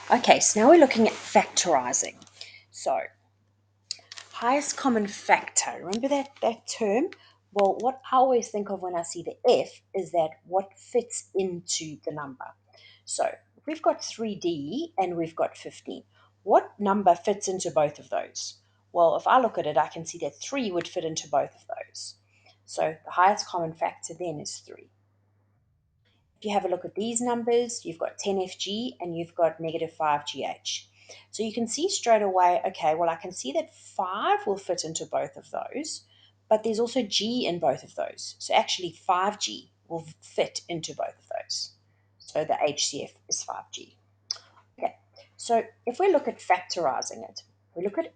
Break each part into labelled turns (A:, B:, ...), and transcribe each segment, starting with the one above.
A: Okay, so now we're looking at factorising. So, highest common factor. Remember that term? Well, what I always think of when I see the F is that what fits into the number. So, we've got 3D and we've got 15. What number fits into both of those? Well, if I look at it, I can see that 3 would fit into both of those. So, the highest common factor then is 3. If you have a look at these numbers, you've got 10FG and you've got negative 5GH. So you can see straight away, okay, well, I can see that 5 will fit into both of those, but there's also G in both of those. So actually 5G will fit into both of those. So the HCF is 5G. Okay, so if we look at factorizing it, we look at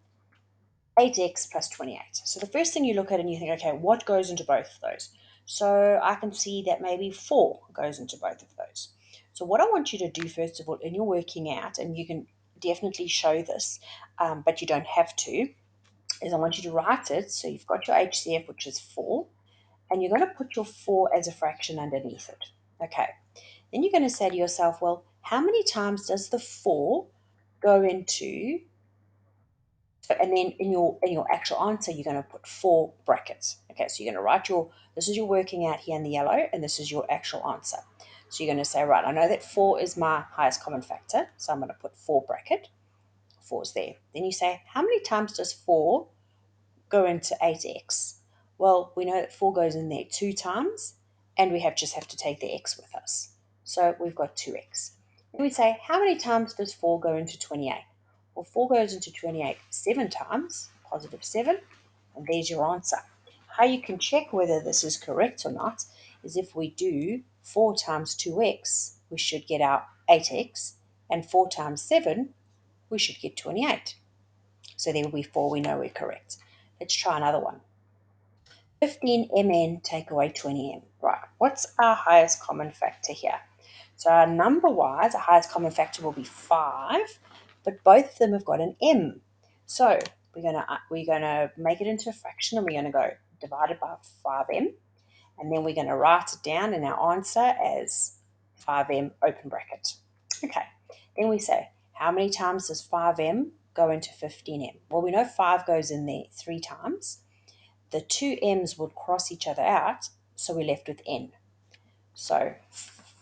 A: 8x plus 28. So the first thing you look at and you think, okay, what goes into both of those? So I can see that maybe 4 goes into both of those. So what I want you to do first of all, and you're working out, and you can definitely show this, but you don't have to, is I want you to write it. So you've got your HCF, which is 4, and you're going to put your 4 as a fraction underneath it. Okay. Then you're going to say to yourself, well, how many times does the 4 go into, and then in your actual answer, you're going to put 4 brackets. Okay, so you're going to write this is your working out here in the yellow, and this is your actual answer. So you're going to say, right, I know that 4 is my highest common factor, so I'm going to put 4 bracket. 4 is there. Then you say, how many times does 4 go into 8x? Well, we know that 4 goes in there 2 times, and we just have to take the x with us. So we've got 2x. Then we say, how many times does 4 go into 28? Well, 4 goes into 28 7 times, positive 7, and there's your answer. How you can check whether this is correct or not is if we do 4 times 2x, we should get our 8x, and 4 times 7, we should get 28. So there will be 4, we know we're correct. Let's try another one. 15mn take away 20m. Right, what's our highest common factor here? So our number-wise, our highest common factor will be 5, but both of them have got an m. So we're gonna make it into a fraction, and we're gonna go divided by 5m, and then we're gonna write it down in our answer as 5m open bracket. Okay, then we say, how many times does 5m go into 15m? Well, we know 5 goes in there 3 times. The two m's would cross each other out, so we're left with n. So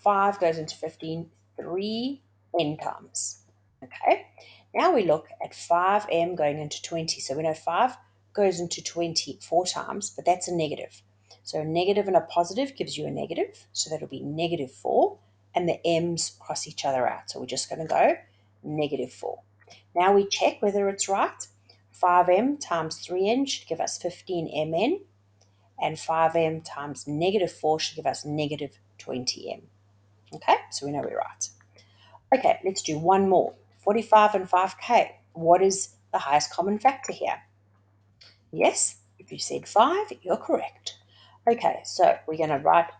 A: 5 goes into 15 3n times. Okay, now we look at 5m going into 20. So we know 5 goes into 20 4 times, but that's a negative. So a negative and a positive gives you a negative, so that'll be negative 4, and the m's cross each other out. So we're just going to go negative 4. Now we check whether it's right. 5m times 3n should give us 15mn, and 5m times negative 4 should give us negative 20m. Okay, so we know we're right. Okay, let's do one more. 45 and 5k. What is the highest common factor here? Yes, if you said 5, you're correct. Okay, so we're going to write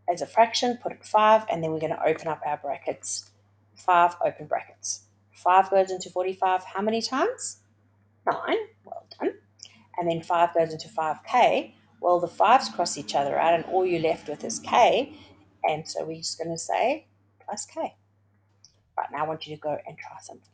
A: as a fraction, put it 5, and then we're going to open up our brackets. 5 open brackets. 5 goes into 45 how many times? 9. Well done. And then 5 goes into 5k. Well, the 5's cross each other out, and all you're left with is k. And so we're just going to say plus k. Right, now I want you to go and try something.